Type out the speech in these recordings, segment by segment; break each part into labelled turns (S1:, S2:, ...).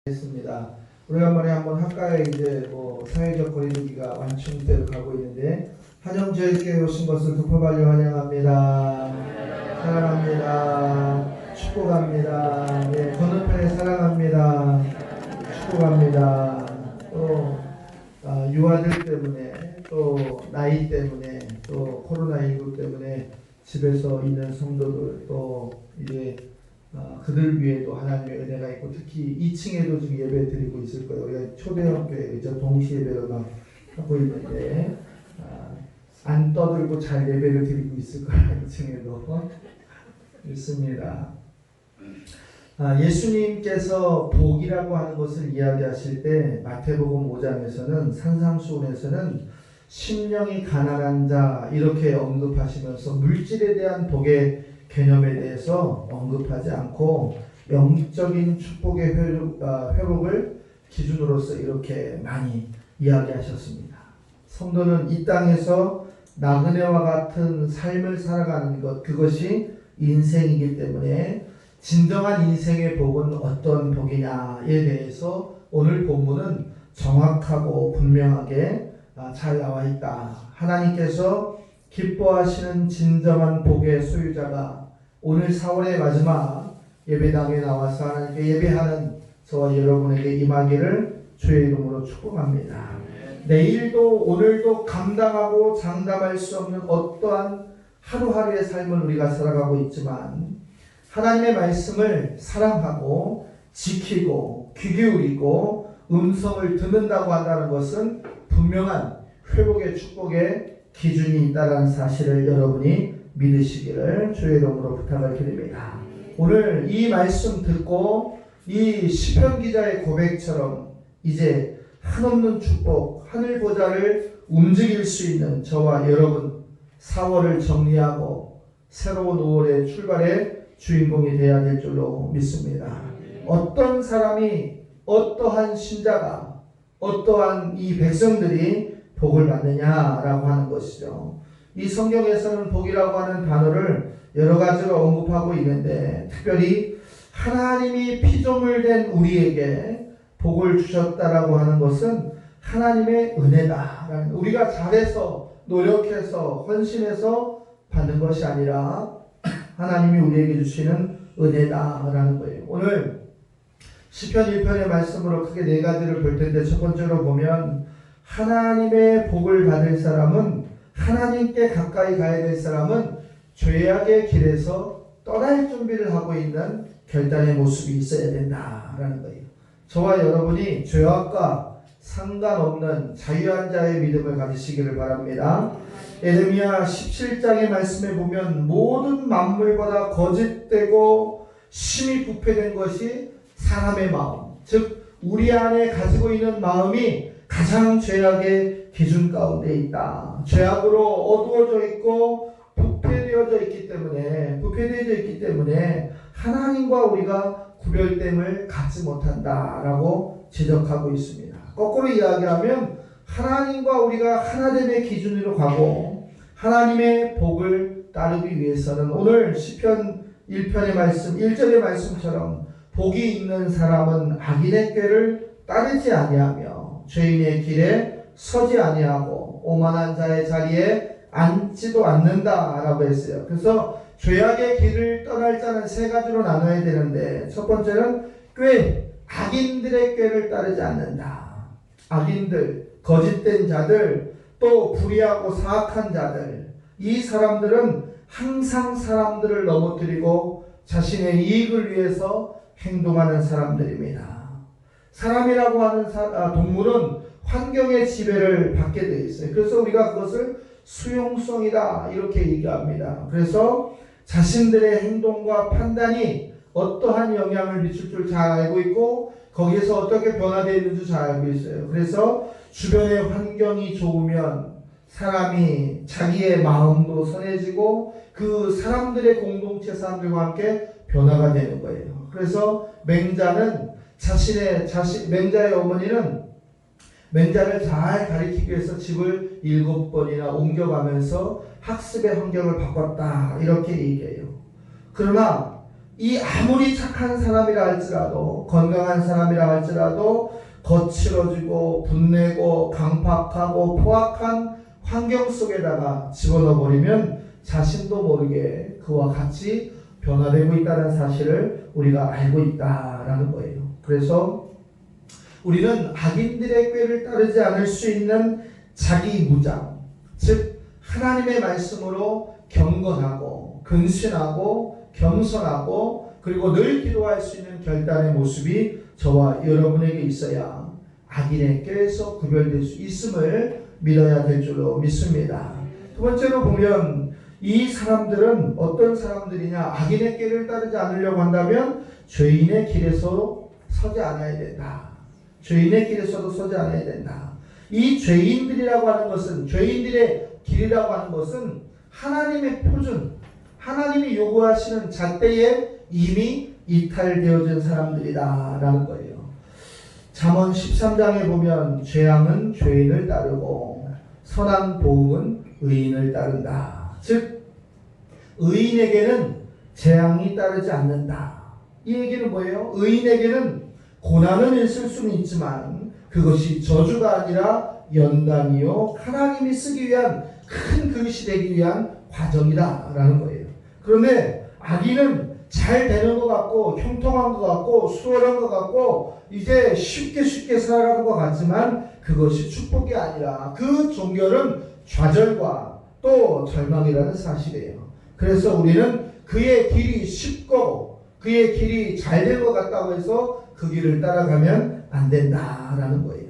S1: 있습니다. 오래간만에 한번 학과에 이제 사회적 거리두기가 완충되어 가고 있는데 한영주의교회 오신 것을 두퍼발려 환영합니다. 사랑합니다. 축복합니다. 네, 건너편에 사랑합니다. 축복합니다. 또 유아들 때문에 또 나이 때문에 또 코로나19 때문에 집에서 있는 성도들 또 이제 그들 위에도 하나님의 은혜가 있고 특히 2층에도 지금 예배 드리고 있을 거예요. 우리가 초대학교에 동시 예배를 막 하고 있는데 안 떠들고 잘 예배를 드리고 있을 거예요. 2층에도 있습니다. 예수님께서 복이라고 하는 것을 이야기하실 때 마태복음 5장에서는 산상수훈에서는 심령이 가난한 자 이렇게 언급하시면서 물질에 대한 복의 개념에 대해서 언급하지 않고 영적인 축복의 회복을 기준으로서 이렇게 많이 이야기하셨습니다. 성도는 이 땅에서 나그네와 같은 삶을 살아가는 것, 그것이 인생이기 때문에 진정한 인생의 복은 어떤 복이냐에 대해서 오늘 본문은 정확하고 분명하게 잘 나와 있다. 하나님께서 기뻐하시는 진정한 복의 소유자가 오늘 4월의 마지막 예배당에 나와서 하나님께 예배하는 저와 여러분에게 임하기를 주의 이름으로 축복합니다. 내일도 오늘도 감당하고 장담할 수 없는 어떠한 하루하루의 삶을 우리가 살아가고 있지만 하나님의 말씀을 사랑하고 지키고 귀 기울이고 음성을 듣는다고 한다는 것은 분명한 회복의 축복의 기준이 있다는 사실을 여러분이 믿으시기를 주의 이름으로 부탁을 드립니다. 오늘 이 말씀 듣고 이 시편 기자의 고백처럼 이제 한없는 축복, 하늘 보좌를 움직일 수 있는 저와 여러분 4월을 정리하고 새로운 5월의 출발의 주인공이 되어야 될 줄로 믿습니다. 어떤 사람이 어떠한 신자가 어떠한 이 백성들이 복을 받느냐라고 하는 것이죠. 이 성경에서는 복이라고 하는 단어를 여러 가지로 언급하고 있는데 특별히 하나님이 피조물 된 우리에게 복을 주셨다라고 하는 것은 하나님의 은혜다. 우리가 잘해서 노력해서 헌신해서 받는 것이 아니라 하나님이 우리에게 주시는 은혜다라는 거예요. 오늘 시편 1편의 말씀으로 크게 네 가지를 볼 텐데 첫 번째로 보면 하나님의 복을 받을 사람은 하나님께 가까이 가야 될 사람은 죄악의 길에서 떠날 준비를 하고 있는 결단의 모습이 있어야 된다라는 거예요. 저와 여러분이 죄악과 상관없는 자유한 자의 믿음을 가지시기를 바랍니다. 에레미야 17장의 말씀에 보면 모든 만물보다 거짓되고 심히 부패된 것이 사람의 마음, 즉 우리 안에 가지고 있는 마음이 가장 죄악의 기준 가운데 있다. 죄악으로 어두워져 있고 부패되어져 있기 때문에 하나님과 우리가 구별됨을 갖지 못한다라고 지적하고 있습니다. 거꾸로 이야기하면 하나님과 우리가 하나됨의 기준으로 가고 하나님의 복을 따르기 위해서는 오늘 시편 1편의 말씀 1절의 말씀처럼 복이 있는 사람은 악인의 꾀를 따르지 아니하며 죄인의 길에 서지 아니하고 오만한 자의 자리에 앉지도 않는다라고 했어요. 그래서 죄악의 길을 떠날 자는 세 가지로 나눠야 되는데 첫 번째는 악인들의 꾀를 따르지 않는다. 악인들, 거짓된 자들, 또 불의하고 사악한 자들, 이 사람들은 항상 사람들을 넘어뜨리고 자신의 이익을 위해서 행동하는 사람들입니다. 사람이라고 하는 동물은 환경의 지배를 받게 되어 있어요. 그래서 우리가 그것을 수용성이다 이렇게 얘기합니다. 그래서 자신들의 행동과 판단이 어떠한 영향을 미칠 줄 잘 알고 있고 거기에서 어떻게 변화되어 있는지 잘 알고 있어요. 그래서 주변의 환경이 좋으면 사람이 자기의 마음도 선해지고 그 사람들의 공동체 사람들과 함께 변화가 되는 거예요. 그래서 맹자의 어머니는 맹자를 잘 가리키기 위해서 집을 7번이나 옮겨가면서 학습의 환경을 바꿨다 이렇게 얘기해요. 그러나 이 아무리 착한 사람이라 할지라도, 건강한 사람이라 할지라도 거칠어지고 분내고 강팍하고 포악한 환경 속에다가 집어넣어 버리면 자신도 모르게 그와 같이 변화되고 있다는 사실을 우리가 알고 있다라는 거예요. 그래서 우리는 악인들의 꾀를 따르지 않을 수 있는 자기 무장, 즉 하나님의 말씀으로 경건하고 근신하고 겸손하고 그리고 늘 기도할 수 있는 결단의 모습이 저와 여러분에게 있어야 악인의 꾀에서 구별될 수 있음을 믿어야 될 줄로 믿습니다. 두 번째로 보면 이 사람들은 어떤 사람들이냐, 악인의 꾀를 따르지 않으려고 한다면 죄인의 길에서 서지 않아야 된다. 죄인의 길에서도 서지 않아야 된다. 이 죄인들이라고 하는 것은, 죄인들의 길이라고 하는 것은 하나님의 표준, 하나님이 요구하시는 잣대에 이미 이탈되어진 사람들이다라는 거예요. 잠언 13장에 보면 죄악은 죄인을 따르고 선한 도움은 의인을 따른다. 즉 의인에게는 재앙이 따르지 않는다. 이 얘기는 뭐예요? 의인에게는 고난은 있을 수는 있지만 그것이 저주가 아니라 연단이요 하나님이 쓰기 위한 큰 그릇이 되기 위한 과정이다라는 거예요. 그런데 악인은 잘 되는 것 같고 형통한 것 같고 수월한 것 같고 이제 쉽게 살아가는 것 같지만 그것이 축복이 아니라 그 종결은 좌절과 또 절망이라는 사실이에요. 그래서 우리는 그의 길이 쉽고 그의 길이 잘 된 것 같다고 해서 그 길을 따라가면 안 된다라는 거예요.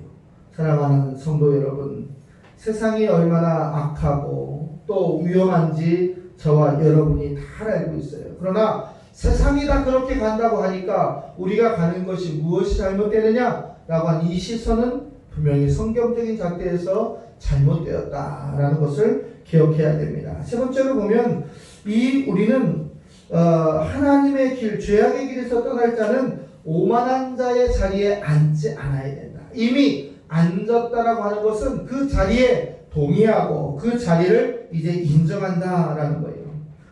S1: 사랑하는 성도 여러분, 세상이 얼마나 악하고 또 위험한지 저와 여러분이 다 알고 있어요. 그러나 세상이 다 그렇게 간다고 하니까 우리가 가는 것이 무엇이 잘못되느냐라고 한 이 시선은 분명히 성경적인 잣대에서 잘못되었다라는 것을 기억해야 됩니다. 세 번째로 보면 우리는 하나님의 길, 죄악의 길에서 떠날 자는 오만한 자의 자리에 앉지 않아야 된다. 이미 앉았다라고 하는 것은 그 자리에 동의하고 그 자리를 이제 인정한다라는 거예요.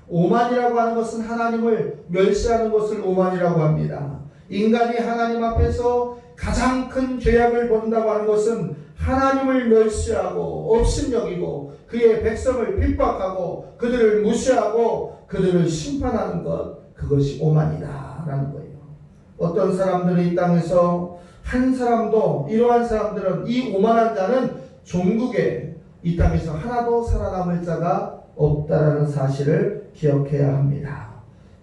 S1: 오만이라고 하는 것은 하나님을 멸시하는 것을 오만이라고 합니다. 인간이 하나님 앞에서 가장 큰 죄악을 본다고 하는 것은 하나님을 멸시하고 업신여기고 그의 백성을 핍박하고 그들을 무시하고 그들을 심판하는 것, 그것이 오만이다라는 거예요. 어떤 사람들은 이 땅에서 한 사람도, 이러한 사람들은, 이 오만한 자는 종국에 이 땅에서 하나도 살아남을 자가 없다라는 사실을 기억해야 합니다.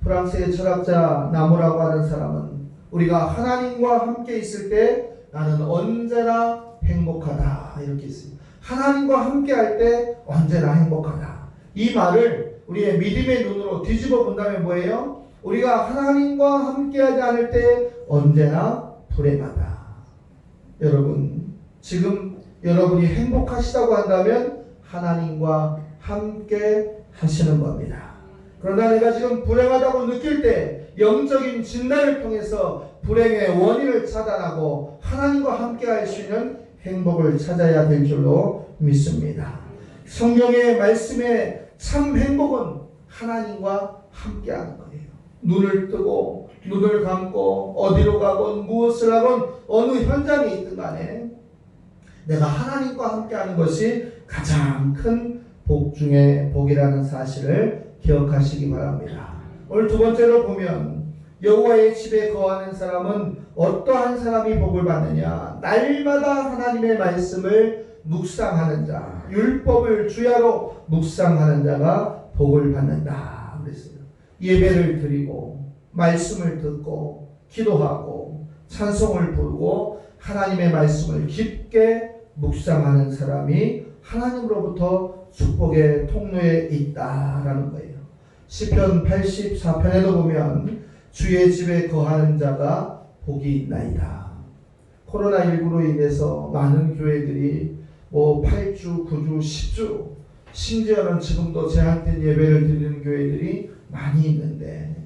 S1: 프랑스의 철학자 나무라고 하는 사람은 우리가 하나님과 함께 있을 때 나는 언제나 행복하다 이렇게 있습니다. 하나님과 함께 할 때 언제나 행복하다. 이 말을 우리의 믿음의 눈으로 뒤집어 본다면 뭐예요? 우리가 하나님과 함께하지 않을 때 언제나 불행하다. 여러분, 지금 여러분이 행복하시다고 한다면 하나님과 함께 하시는 겁니다. 그러나 내가 지금 불행하다고 느낄 때 영적인 진단을 통해서 불행의 원인을 차단하고 하나님과 함께 할 수 있는 행복을 찾아야 될 줄로 믿습니다. 성경의 말씀의 참 행복은 하나님과 함께 하는 거예요. 눈을 뜨고 눈을 감고 어디로 가건 무엇을 하건 어느 현장에 있든 간에 내가 하나님과 함께 하는 것이 가장 큰 복 중의 복이라는 사실을 기억하시기 바랍니다. 오늘 두 번째로 보면 여호와의 집에 거하는 사람은 어떠한 사람이 복을 받느냐? 날마다 하나님의 말씀을 묵상하는 자, 율법을 주야로 묵상하는 자가 복을 받는다 그랬어요. 예배를 드리고 말씀을 듣고 기도하고 찬송을 부르고 하나님의 말씀을 깊게 묵상하는 사람이 하나님으로부터 축복의 통로에 있다라는 거예요. 시편 84편에도 보면 주의 집에 거하는 자가 복이 있나이다. 코로나19로 인해서 많은 교회들이 8주, 9주, 10주 심지어는 지금도 제한된 예배를 드리는 교회들이 많이 있는데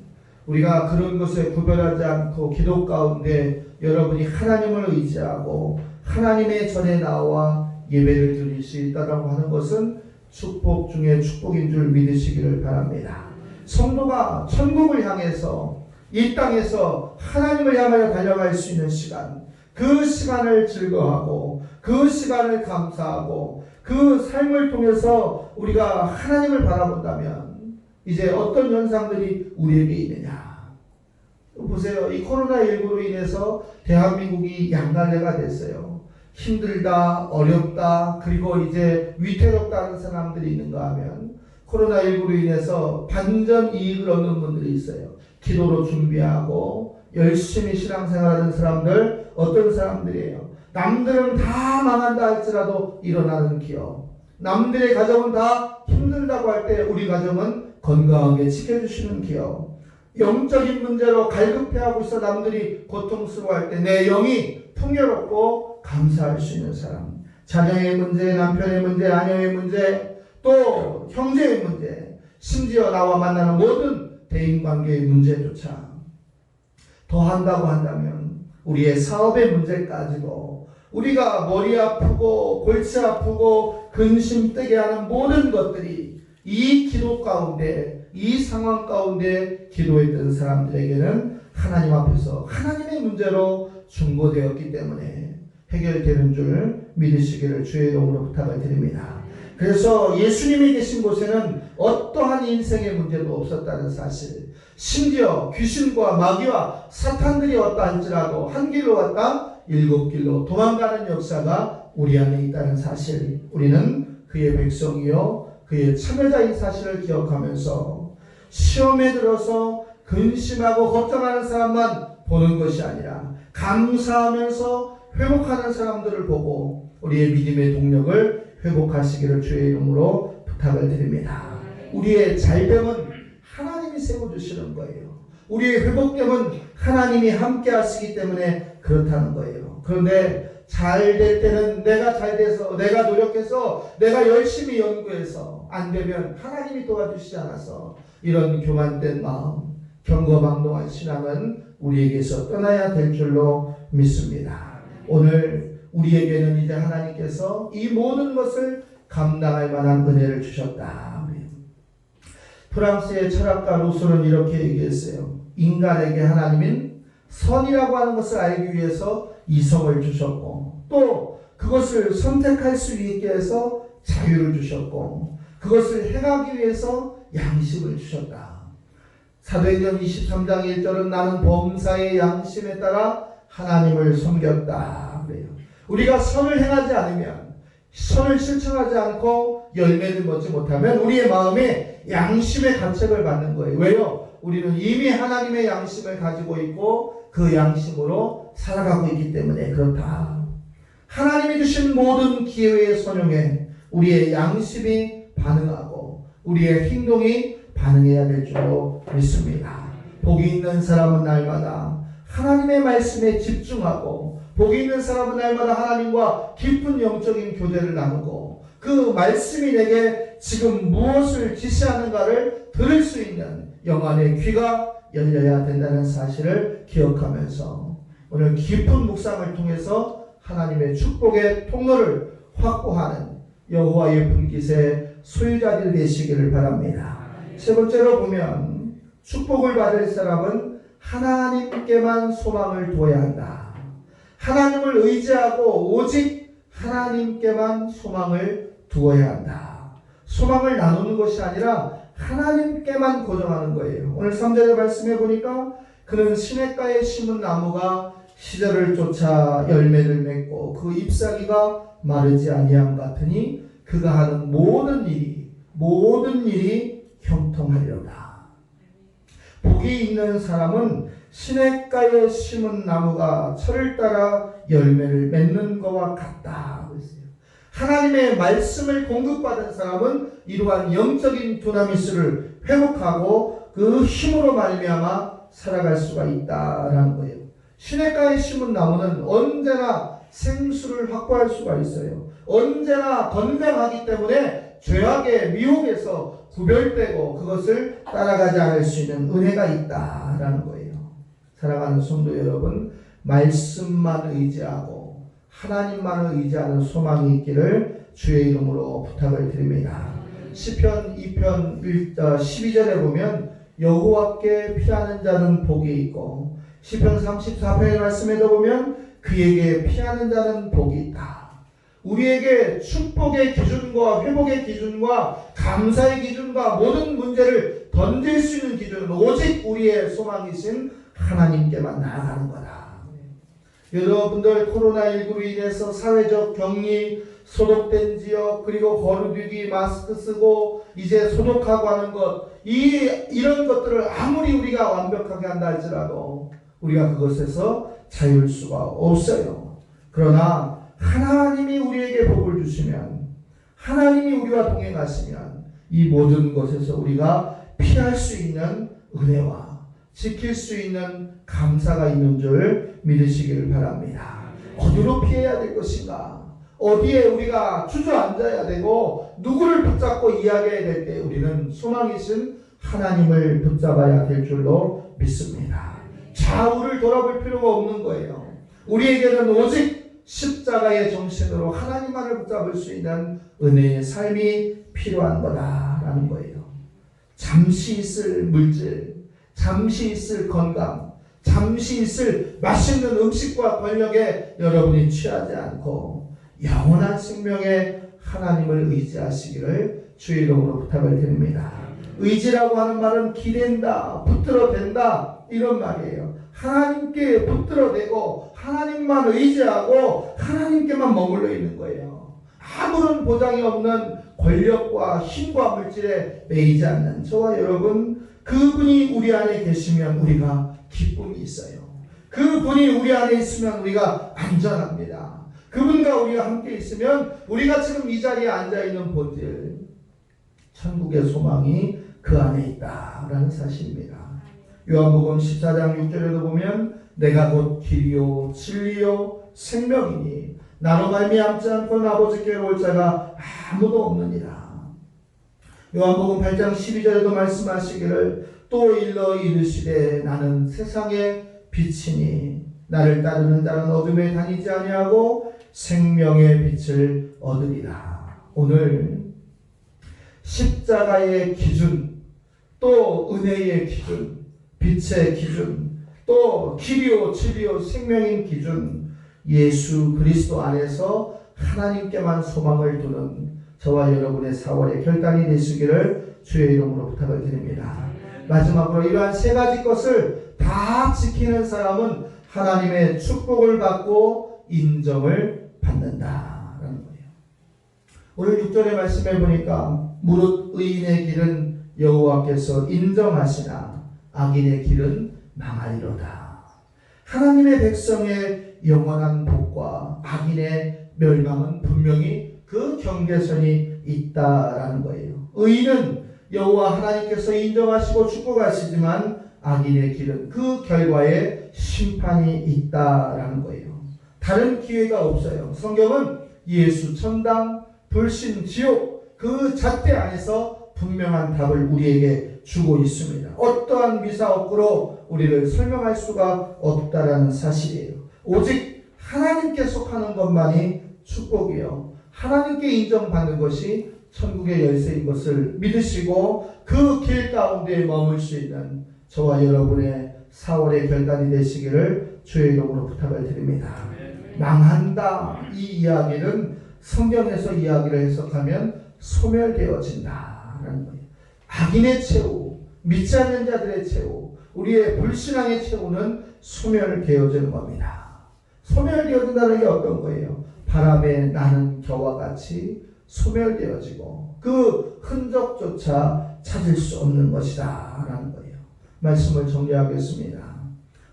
S1: 우리가 그런 것에 구별하지 않고 기도 가운데 여러분이 하나님을 의지하고 하나님의 전에 나와 예배를 드릴 수 있다고 하는 것은 축복 중에 축복인 줄 믿으시기를 바랍니다. 성도가 천국을 향해서 이 땅에서 하나님을 향하여 달려갈 수 있는 시간, 그 시간을 즐거워하고 그 시간을 감사하고 그 삶을 통해서 우리가 하나님을 바라본다면 이제 어떤 현상들이 우리에게 있느냐. 보세요. 이 코로나19로 인해서 대한민국이 양날래가 됐어요. 힘들다, 어렵다, 그리고 이제 위태롭다는 사람들이 있는가 하면 코로나19로 인해서 반전 이익을 얻는 분들이 있어요. 기도로 준비하고 열심히 신앙생활하는 사람들, 어떤 사람들이에요. 남들은 다 망한다 할지라도 일어나는 기업. 남들의 가정은 다 힘들다고 할 때 우리 가정은 건강하게 지켜주시는 기업. 영적인 문제로 갈급해하고 있어 남들이 고통스러워할 때 내 영이 풍요롭고 감사할 수 있는 사람. 자녀의 문제, 남편의 문제, 아내의 문제, 또 형제의 문제, 심지어 나와 만나는 모든 대인관계의 문제조차 더한다고 한다면 우리의 사업의 문제까지도 우리가 머리 아프고 골치 아프고 근심 뜨게 하는 모든 것들이 이 기도 가운데, 이 상황 가운데 기도했던 사람들에게는 하나님 앞에서 하나님의 문제로 중보되었기 때문에 해결되는 줄 믿으시기를 주의 이름으로 부탁을 드립니다. 그래서 예수님이 계신 곳에는 어떠한 인생의 문제도 없었다는 사실, 심지어 귀신과 마귀와 사탄들이 왔다 할지라도 한 길로 왔다 7길로 도망가는 역사가 우리 안에 있다는 사실, 우리는 그의 백성이요 그의 참여자인 사실을 기억하면서 시험에 들어서 근심하고 걱정하는 사람만 보는 것이 아니라 감사하면서 회복하는 사람들을 보고 우리의 믿음의 동력을 회복하시기를 주의 이름으로 부탁을 드립니다. 우리의 잘됨은 하나님이 세워주시는 거예요. 우리의 회복됨은 하나님이 함께 하시기 때문에 그렇다는 거예요. 그런데 잘 될 때는 내가 잘 돼서, 내가 노력해서, 내가 열심히 연구해서 안 되면 하나님이 도와주시지 않아서 이런 교만된 마음, 경거망동한 신앙은 우리에게서 떠나야 될 줄로 믿습니다. 오늘 우리에게는 이제 하나님께서 이 모든 것을 감당할 만한 은혜를 주셨다. 프랑스의 철학가 루소는 이렇게 얘기했어요. 인간에게 하나님은 선이라고 하는 것을 알기 위해서 이성을 주셨고, 또 그것을 선택할 수 있게 해서 자유를 주셨고, 그것을 행하기 위해서 양심을 주셨다. 사도행전 23장 1절은 나는 범사의 양심에 따라 하나님을 섬겼다. 그래요. 우리가 선을 행하지 않으면, 선을 실천하지 않고 열매를 맺지 못하면 우리의 마음에 양심의 가책을 받는 거예요. 왜요? 우리는 이미 하나님의 양심을 가지고 있고 그 양심으로 살아가고 있기 때문에 그렇다. 하나님이 주신 모든 기회에 선용해 우리의 양심이 반응하고 우리의 행동이 반응해야 될 줄로 믿습니다. 복이 있는 사람은 날마다 하나님의 말씀에 집중하고, 복이 있는 사람은 날마다 하나님과 깊은 영적인 교제를 나누고 그 말씀이 내게 지금 무엇을 지시하는가를 들을 수 있는 영안의 귀가 열려야 된다는 사실을 기억하면서 오늘 깊은 묵상을 통해서 하나님의 축복의 통로를 확보하는 여호와의 분깃의 소유자들 되시기를 바랍니다. 세 번째로 보면 축복을 받을 사람은 하나님께만 소망을 두어야 한다. 하나님을 의지하고 오직 하나님께만 소망을 두어야 한다. 소망을 나누는 것이 아니라 하나님께만 고정하는 거예요. 오늘 3절의 말씀해 보니까 그는 시냇가에 심은 나무가 시절을 쫓아 열매를 맺고 그 잎사귀가 마르지 아니함 같으니 그가 하는 모든 일이 형통하리로다. 복이 있는 사람은 시냇가에 심은 나무가 철을 따라 열매를 맺는 것과 같다. 하나님의 말씀을 공급받은 사람은 이러한 영적인 두나미스를 회복하고 그 힘으로 말미암아 살아갈 수가 있다라는 거예요. 시냇가에 심은 나무는 언제나 생수를 확보할 수가 있어요. 언제나 건강하기 때문에 죄악의 미혹에서 구별되고 그것을 따라가지 않을 수 있는 은혜가 있다라는 거예요. 사랑하는 성도 여러분, 말씀만 의지하고 하나님만을 의지하는 소망이 있기를 주의 이름으로 부탁을 드립니다. 시편 2편 12절에 보면 여호와께 피하는 자는 복이 있고 시편 34편의 말씀에도 보면 그에게 피하는 자는 복이 있다. 우리에게 축복의 기준과 회복의 기준과 감사의 기준과 모든 문제를 던질 수 있는 기준은 오직 우리의 소망이신 하나님께만 나아가는 거다. 여러분들 코로나19로 인해서 사회적 격리, 소독된 지역, 그리고 거리두기, 마스크 쓰고 이제 소독하고 하는 것, 이런 것들을 아무리 우리가 완벽하게 한다 할지라도 우리가 그것에서 자유할 수가 없어요. 그러나 하나님이 우리에게 복을 주시면, 하나님이 우리와 동행하시면 이 모든 것에서 우리가 피할 수 있는 은혜와 지킬 수 있는 감사가 있는 줄 믿으시기를 바랍니다. 어디로 피해야 될 것인가? 어디에 우리가 주저앉아야 되고 누구를 붙잡고 이야기해야 될 때 우리는 소망이신 하나님을 붙잡아야 될 줄로 믿습니다. 좌우를 돌아볼 필요가 없는 거예요. 우리에게는 오직 십자가의 정신으로 하나님만을 붙잡을 수 있는 은혜의 삶이 필요한 거다라는 거예요. 잠시 있을 물질, 잠시 있을 건강, 잠시 있을 맛있는 음식과 권력에 여러분이 취하지 않고 영원한 생명의 하나님을 의지하시기를 주의 이름으로 부탁을 드립니다. 의지라고 하는 말은 기댄다, 붙들어댄다 이런 말이에요. 하나님께 붙들어대고 하나님만 의지하고 하나님께만 머물러 있는 거예요. 아무런 보장이 없는 권력과 힘과 물질에 매이지 않는 저와 여러분, 그분이 우리 안에 계시면 우리가 기쁨이 있어요. 그분이 우리 안에 있으면 우리가 안전합니다. 그분과 우리가 함께 있으면 우리가 지금 이 자리에 앉아있는 본질, 천국의 소망이 그 안에 있다라는 사실입니다. 요한복음 14장 6절에도 보면 내가 곧 길이요 진리요 생명이니 나로 말미암지 않고는 아버지께로 올 자가 아무도 없느니라. 요한복음 8장 12절에도 말씀하시기를 또 일러 이르시되 나는 세상의 빛이니 나를 따르는 자는 어둠에 다니지 아니하고 생명의 빛을 얻으리라. 오늘 십자가의 기준, 또 은혜의 기준, 빛의 기준, 또 길이요 진리요 생명인 기준, 예수 그리스도 안에서 하나님께만 소망을 두는 저와 여러분의 4월의 결단이 되시기를 주의 이름으로 부탁을 드립니다. 마지막으로 이러한 세 가지 것을 다 지키는 사람은 하나님의 축복을 받고 인정을 받는다라는 거예요. 오늘 6절의 말씀에 보니까 무릇 의인의 길은 여호와께서 인정하시나 악인의 길은 망하리로다. 하나님의 백성의 영원한 복과 악인의 멸망은 분명히 그 경계선이 있다라는 거예요. 의인은 여호와 하나님께서 인정하시고 축복하시지만 악인의 길은 그 결과에 심판이 있다라는 거예요. 다른 기회가 없어요. 성경은 예수 천당, 불신 지옥 그 잣대 안에서 분명한 답을 우리에게 주고 있습니다. 어떠한 미사업으로 우리를 설명할 수가 없다라는 사실이에요. 오직 하나님께 속하는 것만이 축복이요, 하나님께 인정받는 것이 천국의 열쇠인 것을 믿으시고 그 길 가운데 머물 수 있는 저와 여러분의 4월의 결단이 되시기를 주의 이름으로 부탁을 드립니다. 망한다 이 이야기는 성경에서 이야기를 해석하면 소멸되어진다라는 거예요. 악인의 최후, 믿지 않는 자들의 최후, 우리의 불신앙의 최후는 소멸되어지는 겁니다. 소멸되어진다는 게 어떤 거예요? 바람에 나는 겨와 같이 소멸되어지고 그 흔적조차 찾을 수 없는 것이다 라는 거예요. 말씀을 정리하겠습니다.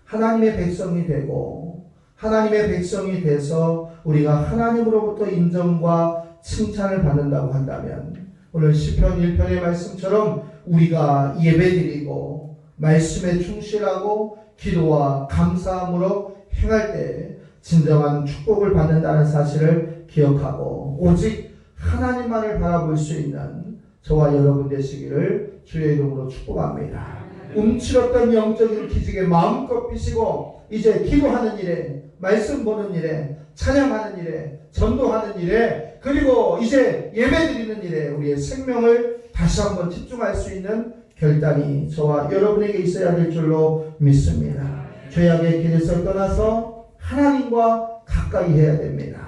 S1: 하나님의 백성이 되고 하나님의 백성이 돼서 우리가 하나님으로부터 인정과 칭찬을 받는다고 한다면 오늘 시편 1편의 말씀처럼 우리가 예배드리고 말씀에 충실하고 기도와 감사함으로 행할 때 진정한 축복을 받는다는 사실을 기억하고 오직 하나님만을 바라볼 수 있는 저와 여러분 되시기를 주의 이름으로 축복합니다. 움츠렸던 영적인 기직에 마음껏 피시고 이제 기도하는 일에, 말씀 보는 일에, 찬양하는 일에, 전도하는 일에, 그리고 이제 예배드리는 일에 우리의 생명을 다시 한번 집중할 수 있는 결단이 저와 여러분에게 있어야 될 줄로 믿습니다. 죄악의 길에서 떠나서 하나님과 가까이 해야 됩니다.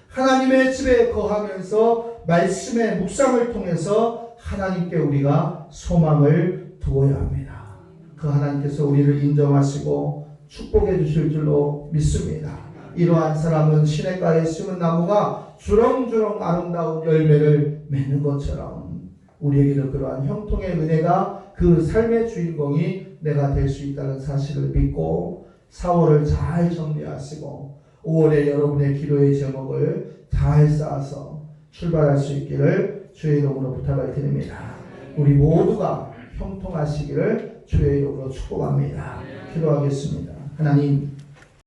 S1: 하나님의 집에 거하면서 말씀의 묵상을 통해서 하나님께 우리가 소망을 두어야 합니다. 그 하나님께서 우리를 인정하시고 축복해 주실 줄로 믿습니다. 이러한 사람은 시냇가에 심은 나무가 주렁주렁 아름다운 열매를 맺는 것처럼 우리에게도 그러한 형통의 은혜가 그 삶의 주인공이 내가 될 수 있다는 사실을 믿고 4월을 잘 정리하시고 5월에 여러분의 기도의 제목을 잘 쌓아서 출발할 수 있기를 주의 이름으로 부탁을 드립니다. 우리 모두가 형통하시기를 주의 이름으로 축복합니다. 기도하겠습니다. 하나님,